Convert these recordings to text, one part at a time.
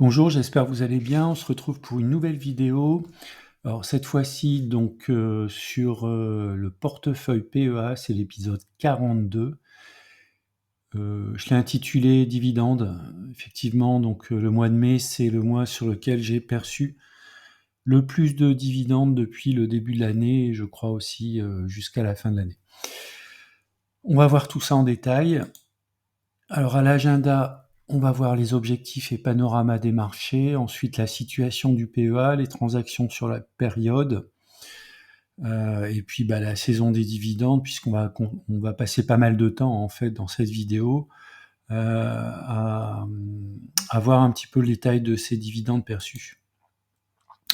Bonjour, j'espère que vous allez bien. On se retrouve pour une nouvelle vidéo. Alors cette fois-ci donc sur, le portefeuille PEA, c'est l'épisode 42. Je l'ai intitulé «Dividendes». Effectivement donc, le mois de mai, c'est le mois sur lequel j'ai perçu le plus de dividendes depuis le début de l'année et je crois aussi, jusqu'à la fin de l'année. On va voir tout ça en détail. Alors à l'agenda, on va voir les objectifs et panorama des marchés, ensuite la situation du PEA, les transactions sur la période, et puis la saison des dividendes, on va passer pas mal de temps en fait dans cette vidéo à voir un petit peu le détail de ces dividendes perçus.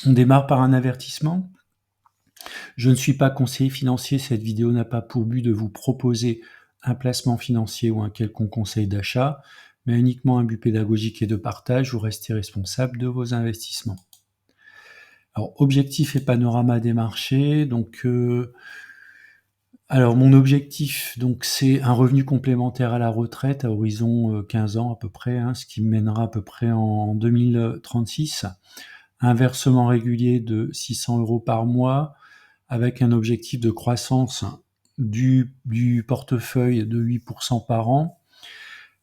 On démarre par un avertissement. Je ne suis pas conseiller financier, cette vidéo n'a pas pour but de vous proposer un placement financier ou un quelconque conseil d'achat, mais uniquement un but pédagogique et de partage. Vous restez responsable de vos investissements. Alors, objectif et panorama des marchés. Alors mon objectif, c'est un revenu complémentaire à la retraite à horizon 15 ans à peu près, ce qui me mènera à peu près en 2036. Un versement régulier de 600 € par mois, avec un objectif de croissance du portefeuille de 8% par an,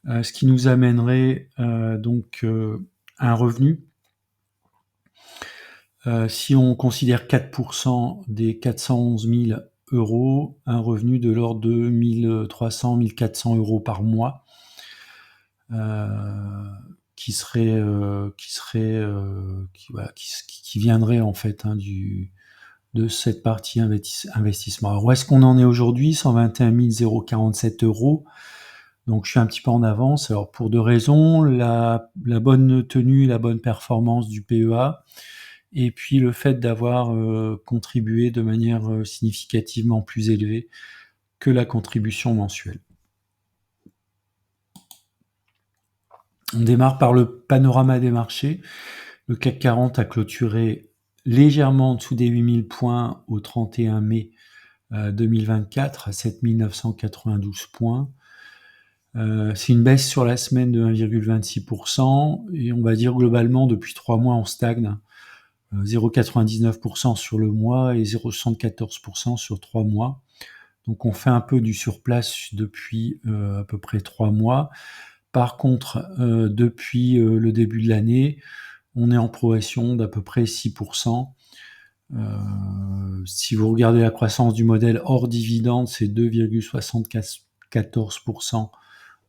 ce qui nous amènerait un revenu, si on considère 4% des 411 000 €, un revenu de l'ordre de 1 300 1 400 € par mois, qui viendrait en fait de cette partie investissement. Alors, où est-ce qu'on en est aujourd'hui? 121 047 €. Donc, je suis un petit peu en avance. Alors, pour deux raisons, la bonne tenue, la bonne performance du PEA, et puis le fait d'avoir contribué de manière significativement plus élevée que la contribution mensuelle. On démarre par le panorama des marchés. Le CAC 40 a clôturé légèrement en dessous des 8000 points au 31 mai 2024 à 7 992 points. C'est une baisse sur la semaine de 1,26%, et on va dire globalement depuis 3 mois on stagne, 0,99% sur le mois et 0,74% sur 3 mois. Donc on fait un peu du surplace depuis à peu près 3 mois. Par contre, depuis le début de l'année, on est en progression d'à peu près 6%. Si vous regardez la croissance du modèle hors dividende, c'est 2,74%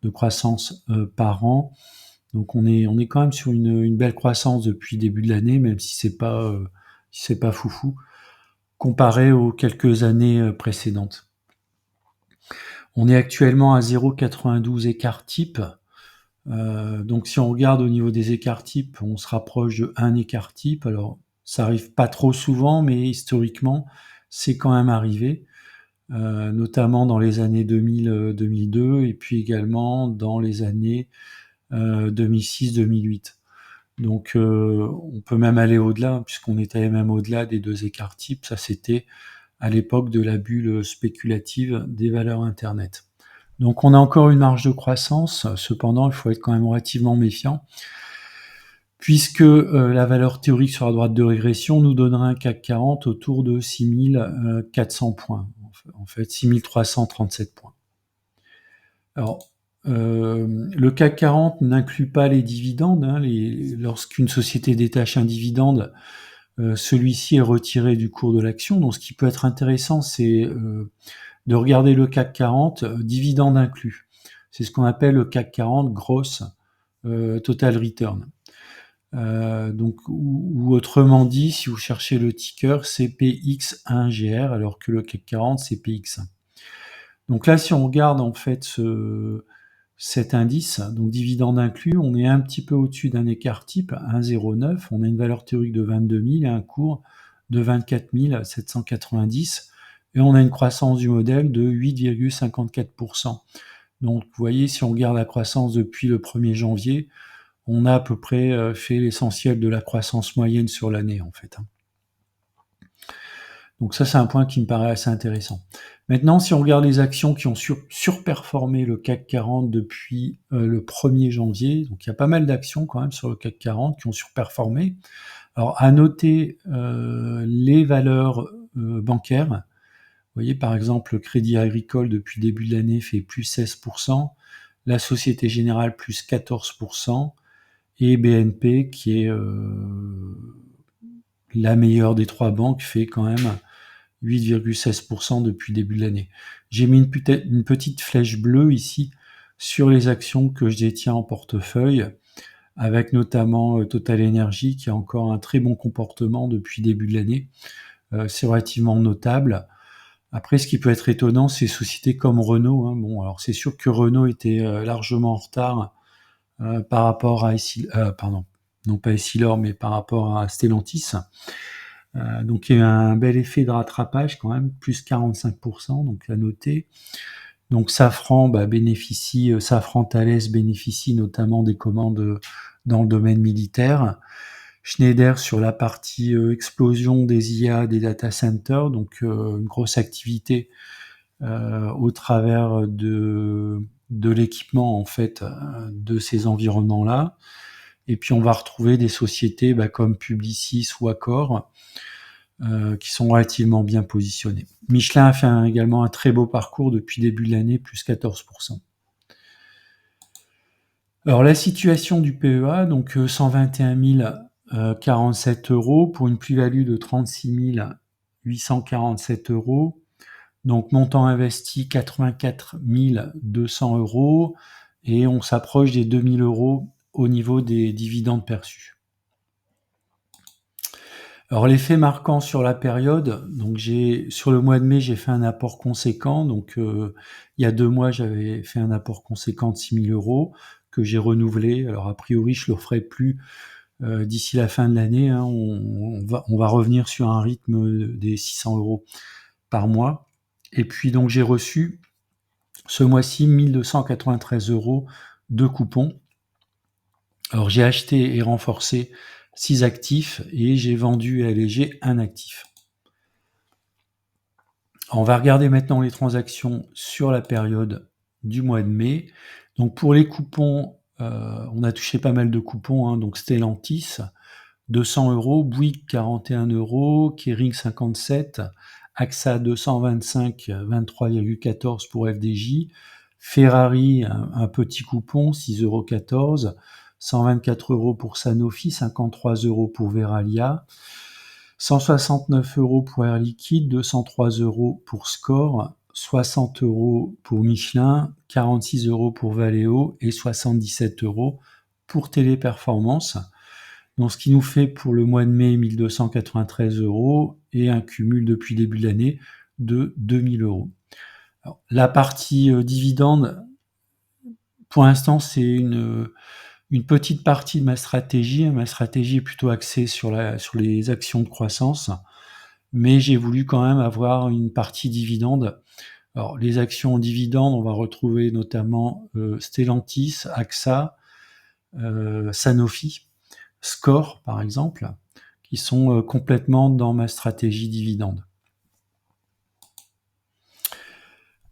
de croissance par an. Donc on est quand même sur une belle croissance depuis le début de l'année, même si c'est pas foufou comparé aux quelques années précédentes. On est actuellement à 0,92 écart type. Donc si on regarde au niveau des écarts types, on se rapproche de 1 écart type. Alors ça arrive pas trop souvent, mais historiquement, c'est quand même arrivé, notamment dans les années 2000-2002 et puis également dans les années 2006-2008. Donc on peut même aller au-delà, puisqu'on était même au-delà des 2 écarts types. Ça, c'était à l'époque de la bulle spéculative des valeurs Internet. Donc on a encore une marge de croissance, cependant il faut être quand même relativement méfiant, puisque la valeur théorique sur la droite de régression nous donnera un CAC 40 autour de 6400 points, en fait 6337 points. Alors, le CAC 40 n'inclut pas les dividendes. Lorsqu'une société détache un dividende, celui-ci est retiré du cours de l'action. Donc ce qui peut être intéressant, c'est de regarder le CAC 40, dividende inclus. C'est ce qu'on appelle le CAC 40 gross total return. Ou autrement dit, si vous cherchez le ticker, c'est PX1GR, alors que le CAC 40, c'est PX1. Donc là, si on regarde en fait cet indice, donc dividende inclus, on est un petit peu au-dessus d'un écart type, 1,09. On a une valeur théorique de 22 000 et un cours de 24 790. Et on a une croissance du modèle de 8,54%. Donc vous voyez, si on regarde la croissance depuis le 1er janvier, on a à peu près fait l'essentiel de la croissance moyenne sur l'année en fait. Donc ça, c'est un point qui me paraît assez intéressant. Maintenant, si on regarde les actions qui ont surperformé le CAC 40 depuis le 1er janvier, donc il y a pas mal d'actions quand même sur le CAC 40 qui ont surperformé. Alors à noter les valeurs bancaires. Vous voyez par exemple le Crédit Agricole depuis le début de l'année fait plus 16%, la Société Générale plus 14%, et BNP qui est la meilleure des trois banques fait quand même 8,16% depuis le début de l'année. J'ai mis une petite flèche bleue ici sur les actions que je détiens en portefeuille, avec notamment Total Energy qui a encore un très bon comportement depuis le début de l'année. C'est relativement notable. Après, ce qui peut être étonnant, c'est sociétés comme Renault. Bon, alors c'est sûr que Renault était largement en retard par rapport à pardon, non pas Essilor, mais par rapport à Stellantis. Donc il y a eu un bel effet de rattrapage quand même, plus 45%, donc à noter. Donc Safran Safran Thales bénéficie notamment des commandes dans le domaine militaire. Schneider sur la partie explosion des IA, des data centers, donc une grosse activité au travers de l'équipement en fait de ces environnements-là. Et puis on va retrouver des sociétés comme Publicis ou Accor qui sont relativement bien positionnées. Michelin a fait également un très beau parcours depuis le début de l'année, plus 14%. Alors la situation du PEA, donc 121 047 euros pour une plus-value de 36 847 euros. Donc montant investi 84 200 euros et on s'approche des 2000 euros au niveau des dividendes perçus. Alors l'effet marquant sur la période, donc sur le mois de mai, j'ai fait un apport conséquent. Donc il y a 2 mois, j'avais fait un apport conséquent de 6 000 euros que j'ai renouvelé. Alors a priori, je le ferai plus d'ici la fin de l'année. On va revenir sur un rythme des 600 euros par mois. Et puis donc j'ai reçu ce mois-ci 1293 euros de coupons. Alors j'ai acheté et renforcé 6 actifs et j'ai vendu et allégé un actif. Alors, on va regarder maintenant les transactions sur la période du mois de mai. Donc pour les coupons, on a touché pas mal de coupons, donc Stellantis 200 euros, Bouygues 41 euros, Kering 57, AXA 225, 23,14 pour FDJ, Ferrari un petit coupon 6,14 euros, 124 euros pour Sanofi, 53 euros pour Veralia, 169 euros pour Air Liquide, 203 euros pour Score, 60 euros pour Michelin, 46 euros pour Valeo et 77 euros pour Téléperformance. Donc ce qui nous fait pour le mois de mai 1293 euros et un cumul depuis le début de l'année de 2000 euros. Alors, la partie dividende, pour l'instant, c'est une petite partie de ma stratégie. Ma stratégie est plutôt axée sur les actions de croissance, mais j'ai voulu quand même avoir une partie dividende. Alors, les actions en dividende, on va retrouver notamment Stellantis, AXA, Sanofi, Score, par exemple, qui sont complètement dans ma stratégie dividende.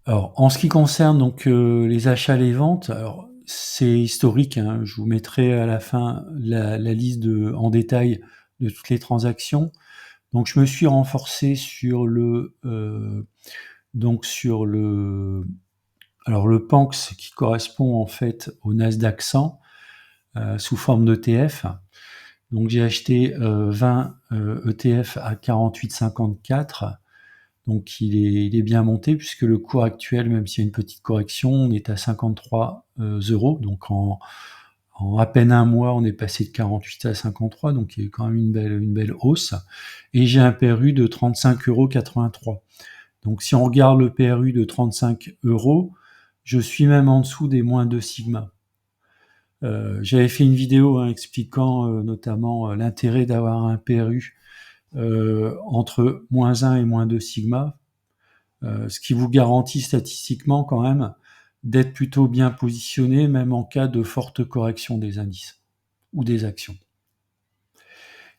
Alors, en ce qui concerne donc les achats, les ventes, alors c'est historique. Je vous mettrai à la fin la liste en détail de toutes les transactions. Donc, je me suis renforcé sur le PANX qui correspond en fait au Nasdaq 100 sous forme d'ETF. Donc j'ai acheté 20 ETF à 48,54. Donc il est bien monté puisque le cours actuel, même s'il y a une petite correction, on est à 53 euros. Donc en à peine un mois, on est passé de 48 à 53, donc il y a quand même une belle hausse. Et j'ai un PRU de 35,83 euros. Donc si on regarde le PRU de 35 euros, je suis même en dessous des moins 2 sigma. J'avais fait une vidéo expliquant notamment l'intérêt d'avoir un PRU entre moins 1 et moins 2 sigma, ce qui vous garantit statistiquement quand même d'être plutôt bien positionné, même en cas de forte correction des indices ou des actions.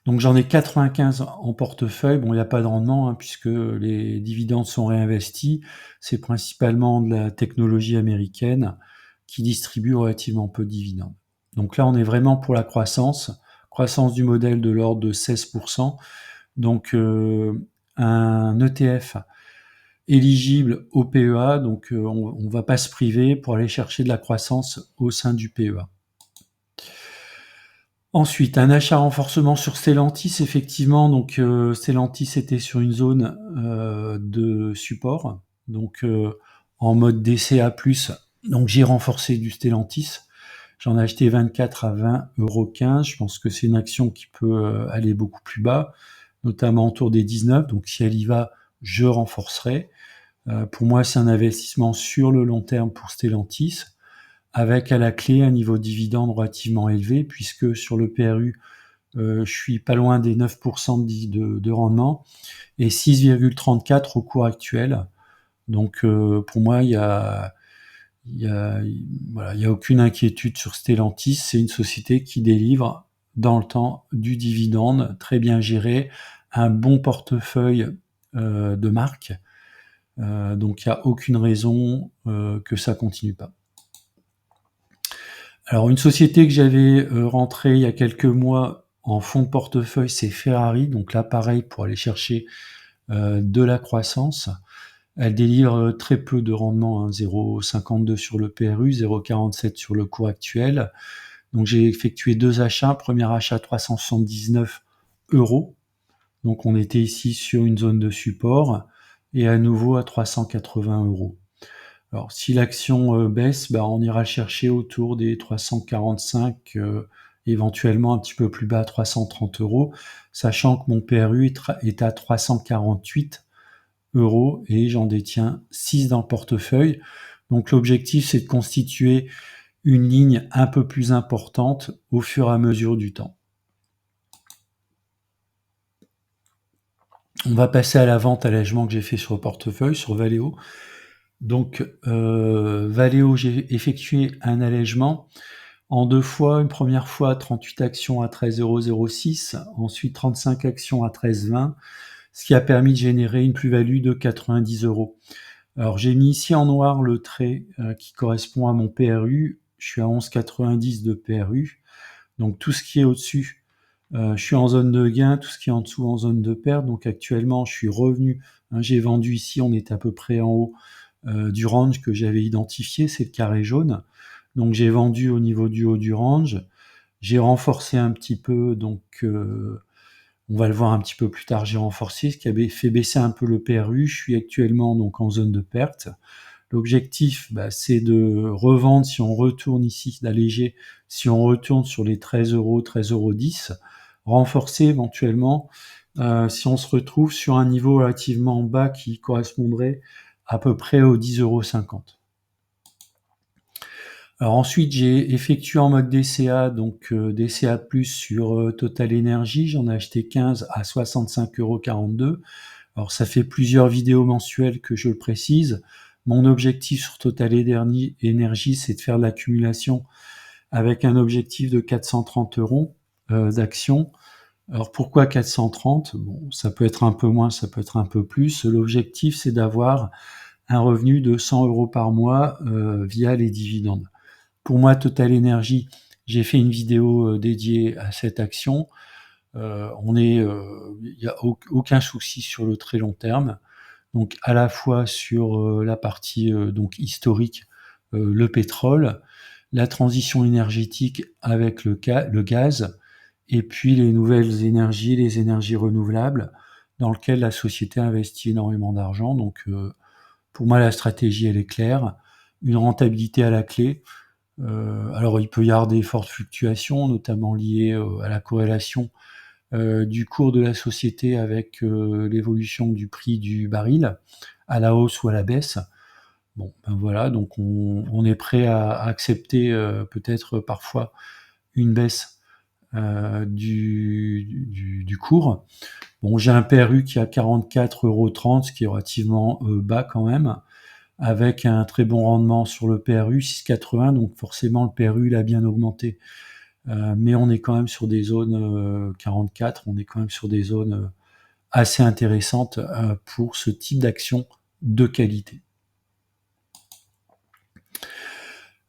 Donc j'en ai 95 en portefeuille. Bon, il y a pas de rendement, hein, puisque les dividendes sont réinvestis. C'est principalement de la technologie américaine qui distribue relativement peu de dividendes. Donc là, on est vraiment pour la croissance du modèle de l'ordre de 16%. Donc un ETF éligible au PEA, donc on va pas se priver pour aller chercher de la croissance au sein du PEA. Ensuite, un achat renforcement sur Stellantis, effectivement, donc Stellantis était sur une zone de support, donc en mode DCA+, donc j'ai renforcé du Stellantis. J'en ai acheté 24 à 20,15 €. Je pense que c'est une action qui peut aller beaucoup plus bas, notamment autour des 19. Donc si elle y va, je renforcerai. Pour moi, c'est un investissement sur le long terme pour Stellantis, avec à la clé un niveau de dividende relativement élevé, puisque sur le PRU, je suis pas loin des 9% de rendement et 6,34 au cours actuel. Donc pour moi, voilà, il y a aucune inquiétude sur Stellantis. C'est une société qui délivre dans le temps du dividende, très bien géré, un bon portefeuille de marque. Donc il n'y a aucune raison que ça continue pas. Alors une société que j'avais rentrée il y a quelques mois en fonds de portefeuille, c'est Ferrari. Donc là, pareil, pour aller chercher de la croissance. Elle délivre très peu de rendement, hein, 0,52 sur le PRU, 0,47 sur le cours actuel. Donc j'ai effectué 2 achats. Premier achat 379 €. Donc on était ici sur une zone de support et à nouveau à 380 €. Alors si l'action baisse, on ira le chercher autour des 345, éventuellement un petit peu plus bas à 330 €, sachant que mon PRU est à 348 € et j'en détiens 6 dans le portefeuille. Donc l'objectif, c'est de constituer une ligne un peu plus importante au fur et à mesure du temps. On va passer à la vente allègement que j'ai fait sur le portefeuille, sur Valeo. Donc Valeo, j'ai effectué un allègement en 2 fois. Une première fois 38 actions à 13,06 €, ensuite 35 actions à 13,20 €, ce qui a permis de générer une plus-value de 90 €. Alors j'ai mis ici en noir le trait qui correspond à mon PRU. Je suis à 11,90 de PRU. Donc tout ce qui est au-dessus, je suis en zone de gain, tout ce qui est en dessous en zone de perte. Donc actuellement, je suis revenu, hein, j'ai vendu ici, on est à peu près en haut du range que j'avais identifié, c'est le carré jaune. Donc j'ai vendu au niveau du haut du range. J'ai renforcé un petit peu, donc on va le voir un petit peu plus tard, j'ai renforcé, ce qui avait fait baisser un peu le PRU. Je suis actuellement donc en zone de perte. L'objectif, c'est de revendre si on retourne ici, d'alléger si on retourne sur les 13 €, 13,10 €, renforcer éventuellement si on se retrouve sur un niveau relativement bas qui correspondrait à peu près aux 10,50 €. Alors ensuite, j'ai effectué en mode DCA, donc DCA+ sur Total Energy. J'en ai acheté 15 à 65,42 €. Alors ça fait plusieurs vidéos mensuelles que je le précise. Mon objectif sur Total Energy, c'est de faire de l'accumulation avec un objectif de 430 € d'actions. Alors pourquoi 430? Bon, ça peut être un peu moins, ça peut être un peu plus. L'objectif, c'est d'avoir un revenu de 100 € par mois via les dividendes. Pour moi, Total Energy, j'ai fait une vidéo dédiée à cette action. Il n'y a aucun souci sur le très long terme. Donc à la fois sur la partie donc historique, le pétrole, la transition énergétique avec le gaz, et puis les nouvelles énergies, les énergies renouvelables, dans lequel la société investit énormément d'argent. Donc pour moi, la stratégie, elle est claire. Une rentabilité à la clé. Alors il peut y avoir des fortes fluctuations, notamment liées à la corrélation du cours de la société avec l'évolution du prix du baril, à la hausse ou à la baisse. Bon, voilà, donc on est prêt à accepter peut-être parfois une baisse du cours. Bon, j'ai un PRU qui est à 44,30 €, ce qui est relativement bas quand même, avec un très bon rendement sur le PRU, 6,80, donc forcément le PRU il a bien augmenté mais on est quand même sur des zones 44, on est quand même sur des zones assez intéressantes pour ce type d'action de qualité.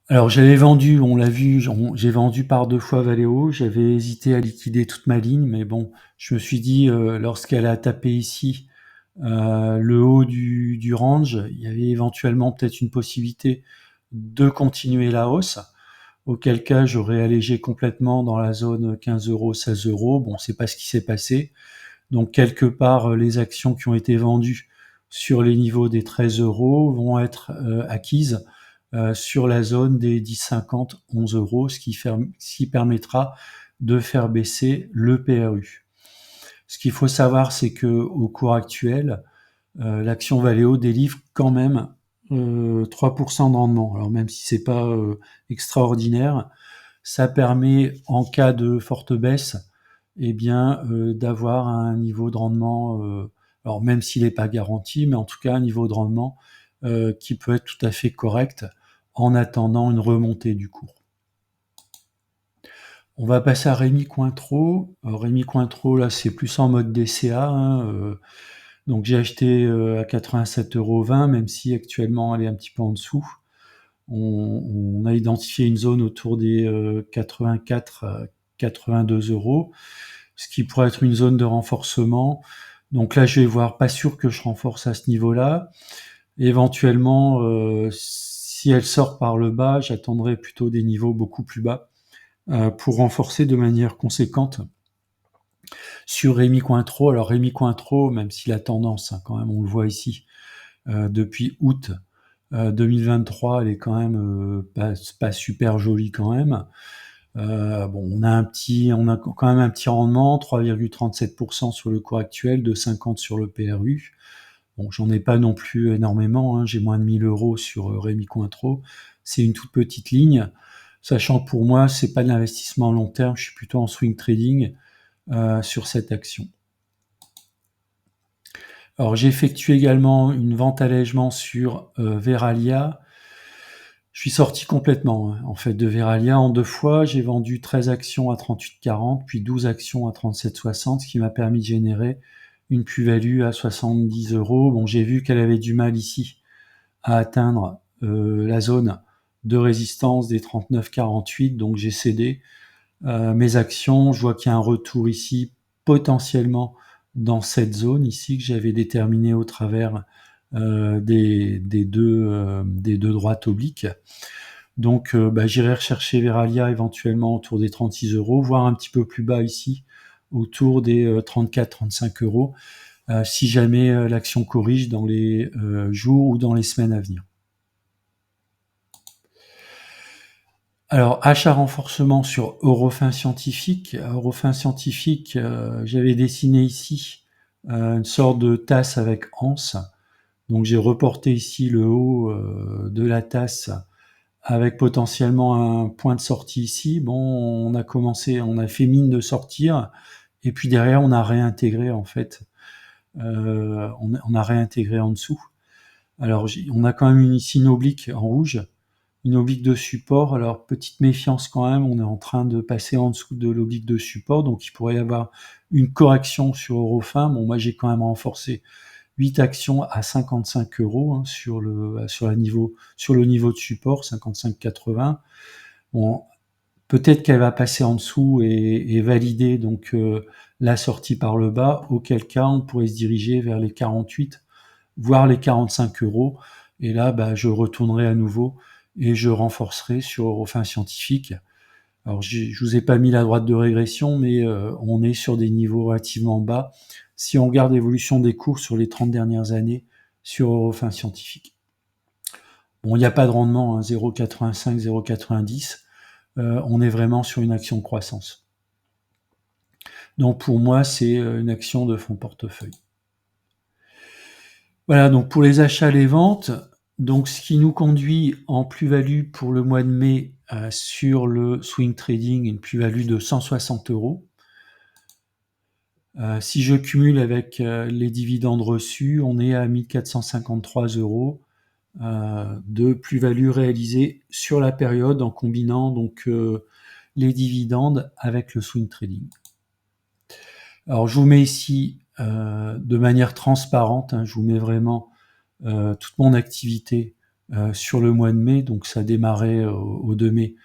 Alors j'avais vendu, on l'a vu, j'ai vendu par 2 fois Valeo, j'avais hésité à liquider toute ma ligne, mais bon, je me suis dit, lorsqu'elle a tapé ici, le haut du range, il y avait éventuellement peut-être une possibilité de continuer la hausse, auquel cas j'aurais allégé complètement dans la zone 15 euros, 16 euros. Bon, c'est pas ce qui s'est passé. Donc quelque part, les actions qui ont été vendues sur les niveaux des 13 euros vont être acquises sur la zone des 10,50, 11 euros, ce qui permettra de faire baisser le PRU. Ce qu'il faut savoir, c'est que au cours actuel, l'action Valeo délivre quand même 3% de rendement. Alors même si c'est pas extraordinaire, ça permet en cas de forte baisse, eh bien d'avoir un niveau de rendement, alors même s'il n'est pas garanti, mais en tout cas un niveau de rendement qui peut être tout à fait correct en attendant une remontée du cours. On va passer à Rémi Cointreau. Alors, Rémi Cointreau, là, c'est plus en mode DCA. Donc j'ai acheté à 87,20 €, même si actuellement elle est un petit peu en dessous. On a identifié une zone autour des 84 à 82 €, ce qui pourrait être une zone de renforcement. Donc là, je vais voir, pas sûr que je renforce à ce niveau-là. Éventuellement, si elle sort par le bas, j'attendrai plutôt des niveaux beaucoup plus bas pour renforcer de manière conséquente sur Rémi Cointreau. Alors Rémi Cointreau, même si la tendance, quand même, on le voit ici, depuis août 2023, elle est quand même pas super jolie quand même. Bon, on a quand même un petit rendement, 3,37% sur le cours actuel, 2,50 sur le PRU. Bon, j'en ai pas non plus énormément, hein, j'ai moins de 1000 € sur Rémi Cointreau. C'est une toute petite ligne, sachant que pour moi, c'est pas de l'investissement à long terme, je suis plutôt en swing trading sur cette action. Alors j'ai effectué également une vente allègement sur Verallia. Je suis sorti complètement en fait de Verallia en 2 fois. J'ai vendu 13 actions à 38,40, puis 12 actions à 37,60, ce qui m'a permis de générer une plus-value à 70 €. Bon, j'ai vu qu'elle avait du mal ici à atteindre la zone de résistance des 39,48, donc j'ai cédé mes actions. Je vois qu'il y a un retour ici potentiellement dans cette zone ici que j'avais déterminée au travers des deux droites obliques. Donc j'irai rechercher Veralia éventuellement autour des 36 €, voire un petit peu plus bas ici, autour des 34-35 €, si jamais l'action corrige dans les jours ou dans les semaines à venir. Alors, achat renforcement sur Eurofins Scientifique. Eurofins Scientifique, j'avais dessiné ici une sorte de tasse avec anse. Donc j'ai reporté ici le haut de la tasse avec potentiellement un point de sortie ici. Bon, on a fait mine de sortir, et puis derrière on a réintégré en fait. On a réintégré en dessous. Alors on a quand même ici une oblique en rouge, une oblique de support. Alors petite méfiance quand même, on est en train de passer en dessous de l'oblique de support, donc il pourrait y avoir une correction sur Eurofins. Bon, moi j'ai quand même renforcé 8 actions à 55 € sur le niveau de support, 55,80. Bon, peut-être qu'elle va passer en dessous et valider donc la sortie par le bas, auquel cas on pourrait se diriger vers les 48, voire les 45 €. Et là, je retournerai à nouveau et je renforcerai sur Eurofins Scientifique. Alors je vous ai pas mis la droite de régression, mais on est sur des niveaux relativement bas si on regarde l'évolution des cours sur les 30 dernières années sur Eurofins Scientifique. Bon, il n'y a pas de rendement, 0,85, 0,90. On est vraiment sur une action de croissance. Donc pour moi, c'est une action de fonds portefeuille. Voilà, donc pour les achats, les ventes, donc ce qui nous conduit en plus-value pour le mois de mai sur le swing trading, une plus-value de 160 €. Si je cumule avec les dividendes reçus, on est à 1453 € de plus-value réalisée sur la période en combinant donc les dividendes avec le swing trading. Alors je vous mets ici de manière transparente, je vous mets vraiment toute mon activité sur le mois de mai, donc ça a démarré au 2 mai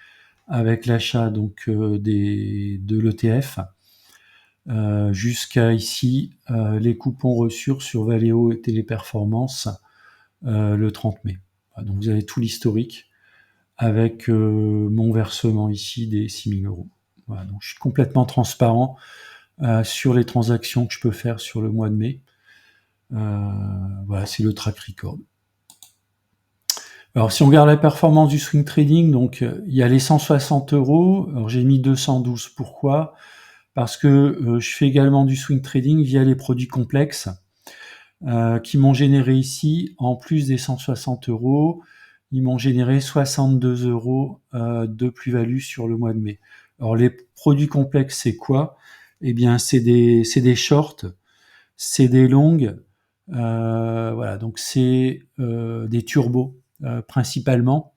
avec l'achat donc de l'ETF jusqu'à ici les coupons reçus sur Valeo et Téléperformance le 30 mai. Donc vous avez tout l'historique avec mon versement ici des 6 000 €. Voilà, donc je suis complètement transparent sur les transactions que je peux faire sur le mois de mai. Voilà, c'est le track record. Alors si on regarde la performance du swing trading, donc il y a les 160 €. Alors j'ai mis 212. Pourquoi ? Parce que je fais également du swing trading via les produits complexes qui m'ont généré ici, en plus des 160 €, ils m'ont généré 62 € de plus-value sur le mois de mai. Alors les produits complexes, c'est quoi ? Eh bien, c'est des shorts, c'est des longues, voilà, donc c'est des turbos principalement.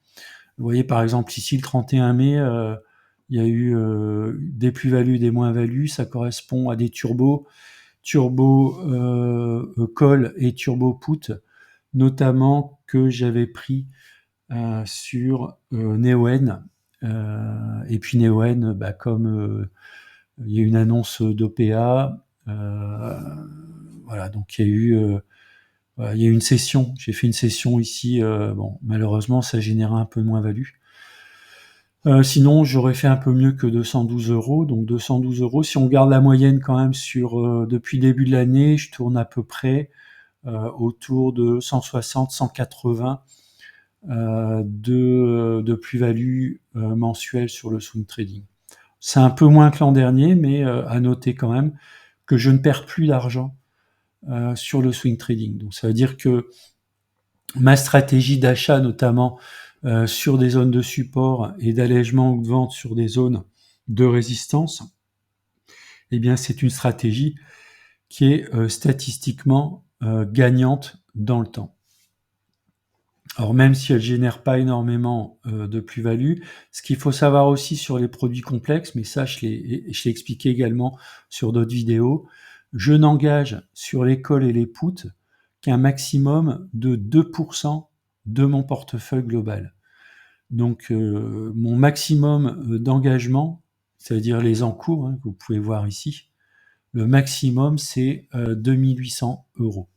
Vous voyez par exemple ici le 31 mai, il y a eu des plus-values, des moins-values, ça correspond à des turbos, turbo call et turbo put, notamment que j'avais pris sur Neoen. Et puis Neoen, comme il y a une annonce d'OPA, voilà, donc il y a eu une session. J'ai fait une session ici. Bon, malheureusement, ça générait un peu de moins-value. Sinon, j'aurais fait un peu mieux que 212 €. Donc 212 €. Si on garde la moyenne quand même sur depuis le début de l'année, je tourne à peu près autour de 160, 180 de plus-value mensuelle sur le swing trading. C'est un peu moins que l'an dernier, mais à noter quand même que je ne perds plus d'argent sur le swing trading. Donc ça veut dire que ma stratégie d'achat, notamment sur des zones de support et d'allègement ou de vente sur des zones de résistance, eh bien c'est une stratégie qui est statistiquement gagnante dans le temps. Alors même si elle ne génère pas énormément de plus-value, ce qu'il faut savoir aussi sur les produits complexes, mais ça je l'ai expliqué également sur d'autres vidéos, je n'engage sur les calls et les puts qu'un maximum de 2% de mon portefeuille global. Donc mon maximum d'engagement, c'est-à-dire les encours, que vous pouvez voir ici, le maximum c'est 2800 €.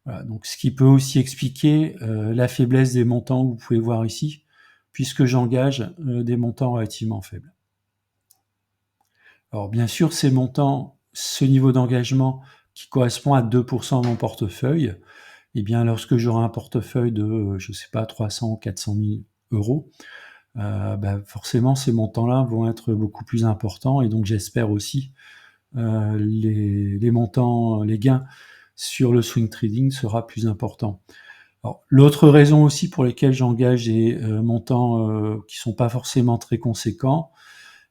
Voilà, donc ce qui peut aussi expliquer la faiblesse des montants que vous pouvez voir ici, puisque j'engage des montants relativement faibles. Alors bien sûr, ces montants, ce niveau d'engagement qui correspond à 2% de mon portefeuille, eh bien lorsque j'aurai un portefeuille de, je sais pas, 300 ou 400 000 €, forcément ces montants-là vont être beaucoup plus importants, et donc j'espère aussi les montants, les gains sur le swing trading sera plus important. Alors, l'autre raison aussi pour lesquelles j'engage des montants qui sont pas forcément très conséquents,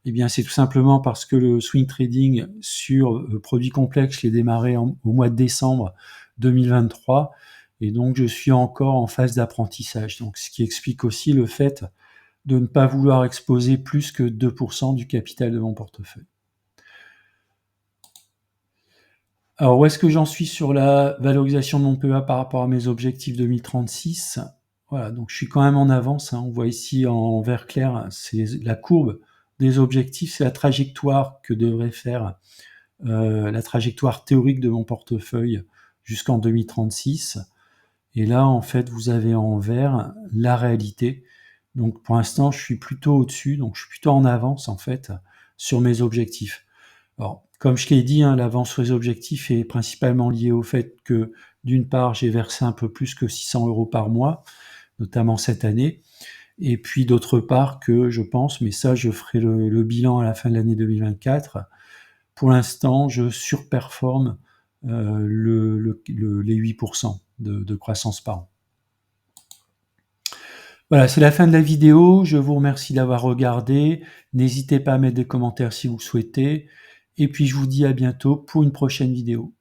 eh bien c'est tout simplement parce que le swing trading sur produits complexes, je l'ai démarré au mois de décembre 2023, et donc je suis encore en phase d'apprentissage. Donc ce qui explique aussi le fait de ne pas vouloir exposer plus que 2% du capital de mon portefeuille. Alors, où est-ce que j'en suis sur la valorisation de mon PEA par rapport à mes objectifs 2036 ? Voilà, donc je suis quand même en avance. On voit ici en vert clair, c'est la courbe des objectifs, c'est la trajectoire que devrait faire la trajectoire théorique de mon portefeuille jusqu'en 2036. Et là, en fait, vous avez en vert la réalité. Donc, pour l'instant, je suis plutôt au-dessus, donc je suis plutôt en avance, en fait, sur mes objectifs. Alors, comme je l'ai dit, l'avance sur les objectifs est principalement liée au fait que, d'une part, j'ai versé un peu plus que 600 € par mois, notamment cette année, et puis d'autre part que je pense, mais ça je ferai le bilan à la fin de l'année 2024, pour l'instant je surperforme les 8% de croissance par an. Voilà, c'est la fin de la vidéo. Je vous remercie d'avoir regardé. N'hésitez pas à mettre des commentaires si vous le souhaitez. Et puis je vous dis à bientôt pour une prochaine vidéo.